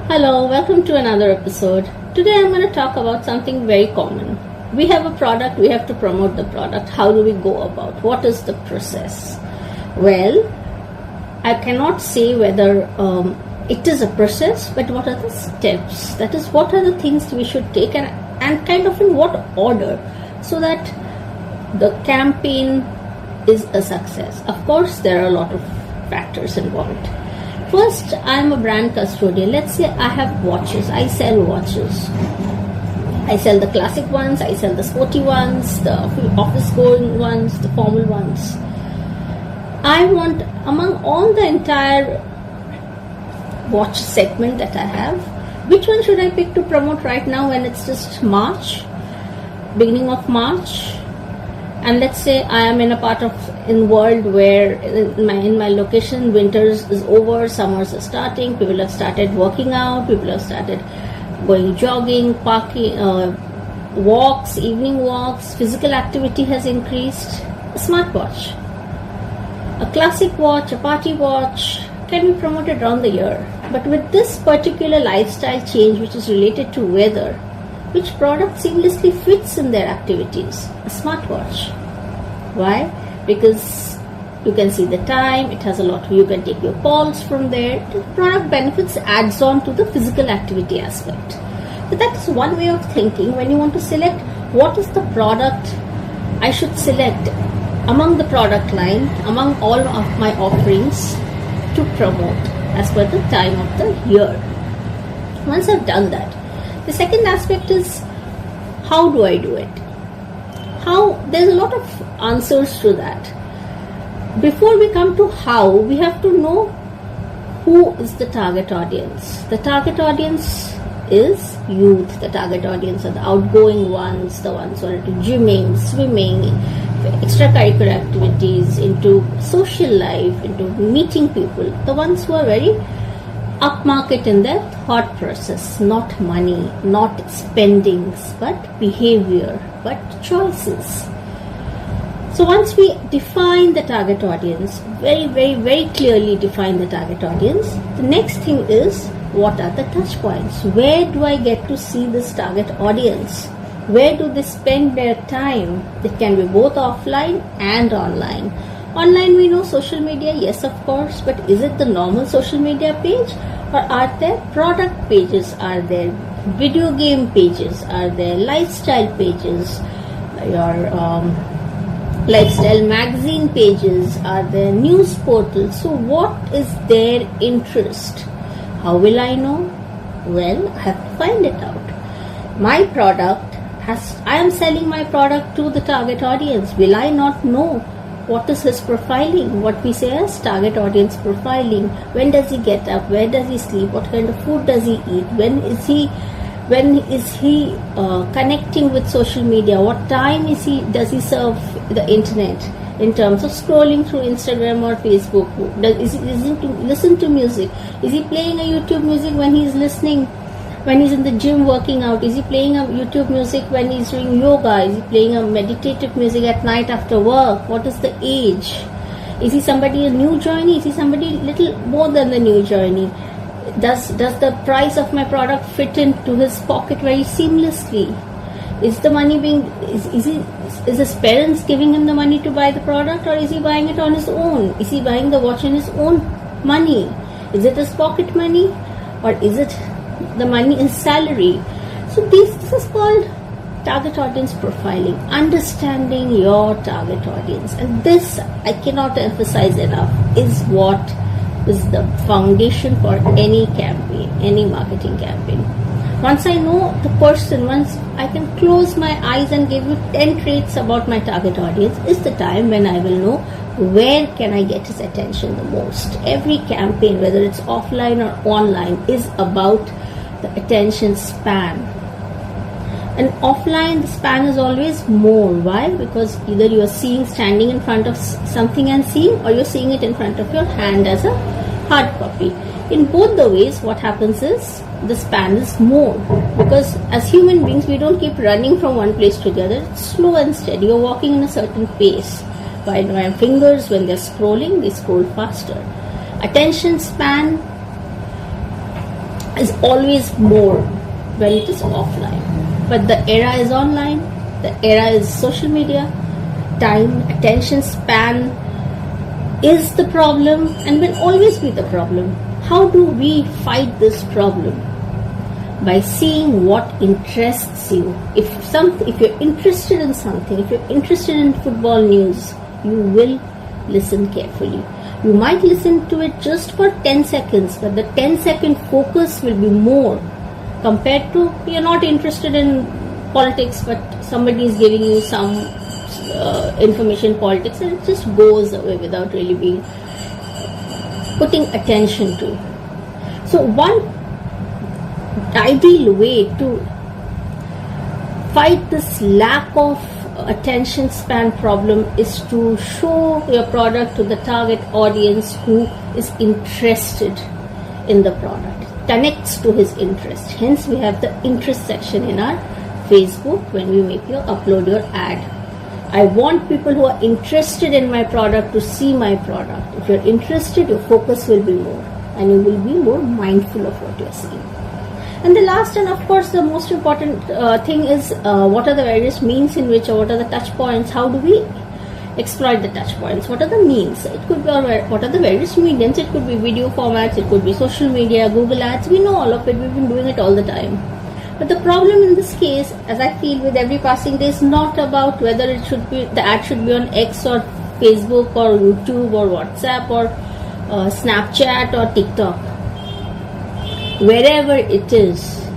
Hello, welcome to another episode. Today I'm going to talk about something very common. We have a product, we have to promote the product. How do we go about? What is the process? Well, I cannot say whether it is a process, but what are the steps? That is, what are the things we should take and kind of in what order so that the campaign is a success. Of course, there are a lot of factors involved. First, I am a brand custodian. Let's say I have watches. I sell watches. I sell the classic ones, I sell the sporty ones, the office going ones, the formal ones. I want, among all the entire watch segment that I have, which one should I pick to promote right now when it's just March, beginning of March? And let's say I am in a part of in world where in my location winters is over, summers are starting, people have started working out, people have started going jogging, parking, walks, evening walks, physical activity has increased. A smartwatch, a classic watch, a party watch can be promoted around the year. But with this particular lifestyle change which is related to weather, which product seamlessly fits in their activities? A smartwatch. Why? Because you can see the time, it has a lot, you can take your calls from there. The product benefits adds on to the physical activity aspect. So that is one way of thinking when you want to select what is the product I should select among the product line, among all of my offerings to promote as per the time of the year. Once I've done that, the second aspect is how do I do it? There's a lot of answers to that. Before we come to how, we have to know who is the target audience. The target audience is youth. The target audience are the outgoing ones, the ones who are into gymming, swimming, extracurricular activities, into social life, into meeting people, the ones who are very upmarket in their thought process, not money, not spendings, but behavior, but choices. So once we define the target audience, very clearly define the target audience, the next thing is what are the touch points? Where do I get to see this target audience? Where do they spend their time? It can be both offline and online. Online we know social media, yes of course, but is it the normal social media page or are there product pages, are there video game pages, are there lifestyle pages, your lifestyle magazine pages, are there news portals? So what is their interest? How will I know? Well, I have to find it out. My product I am selling my product to the target audience. Will I not know what is his profiling? What we say as target audience profiling. When does he get up? Where does he sleep? What kind of food does he eat? When is he connecting with social media? What time does he surf the internet in terms of scrolling through Instagram or Facebook? Is he listen to music? Is he playing a YouTube music when he's listening? When he's in the gym working out? Is he playing a YouTube music when he's doing yoga? Is he playing a meditative music at night after work? What is the age? Is he somebody a new joinee? Is he somebody little more than the new joinee? Does the price of my product fit into his pocket very seamlessly? Is the money is his parents giving him the money to buy the product, or is he buying it on his own? Is he buying the watch in his own money? Is it his pocket money, or is it the money is salary? So this is called target audience profiling, understanding your target audience, and this I cannot emphasize enough is what is the foundation for any campaign, any marketing campaign. Once I know the person, once I can close my eyes and give you 10 traits about my target audience, is the time when I will know where can I get his attention the most. Every campaign, whether it's offline or online, is about the attention span. And offline, the span is always more. Why? Because either you are standing in front of something and seeing, or you're seeing it in front of your hand as a hard copy. In both the ways, what happens is the span is more, because as human beings we don't keep running from one place to the other. It's slow and steady. You're walking in a certain pace. While my fingers, when they're scrolling, they scroll faster. Attention span is always more when it is offline. But the era is online, the era is social media, time, attention span is the problem and will always be the problem. How do we fight this problem? By seeing what interests you. If you're interested in something, if you're interested in football news, you will listen carefully. You might listen to it just for 10 seconds, but the 10-second focus will be more compared to you're not interested in politics, but somebody is giving you some information politics and it just goes away without really being putting attention to. So one ideal way to fight this lack of attention span problem is to show your product to the target audience who is interested in the product, connects to his interest. Hence we have the interest section in our Facebook when we upload your ad. I want people who are interested in my product to see my product. If you're interested, your focus will be more and you will be more mindful of what you're seeing. And the last and of course the most important thing is what are the various means in which, or what are the touch points, how do we exploit the touch points, what are the means, it could be, or what are the various mediums, it could be video formats, it could be social media, Google ads, we know all of it, we've been doing it all the time. But the problem in this case, as I feel with every passing day, is not about whether it should be, the ad should be on X or Facebook or YouTube or WhatsApp or Snapchat or TikTok. Wherever it is,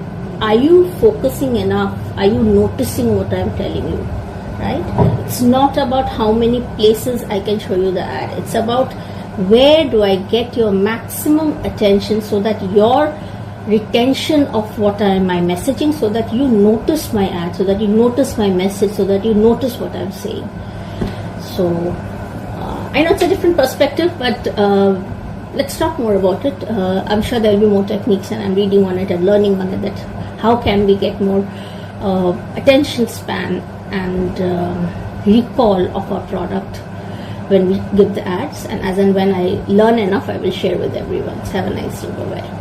are you focusing enough? Are you noticing what I'm telling you? Right? It's not about how many places I can show you the ad. It's about where do I get your maximum attention so that your retention of what am I messaging, so that you notice my ad, so that you notice my message, so that you notice what I'm saying. So I know it's a different perspective, but let's talk more about it. I'm sure there will be more techniques, and I'm reading on it and learning on it, that how can we get more attention span and recall of our product when we give the ads. And as and when I learn enough, I will share with everyone. So have a nice day. Bye-bye.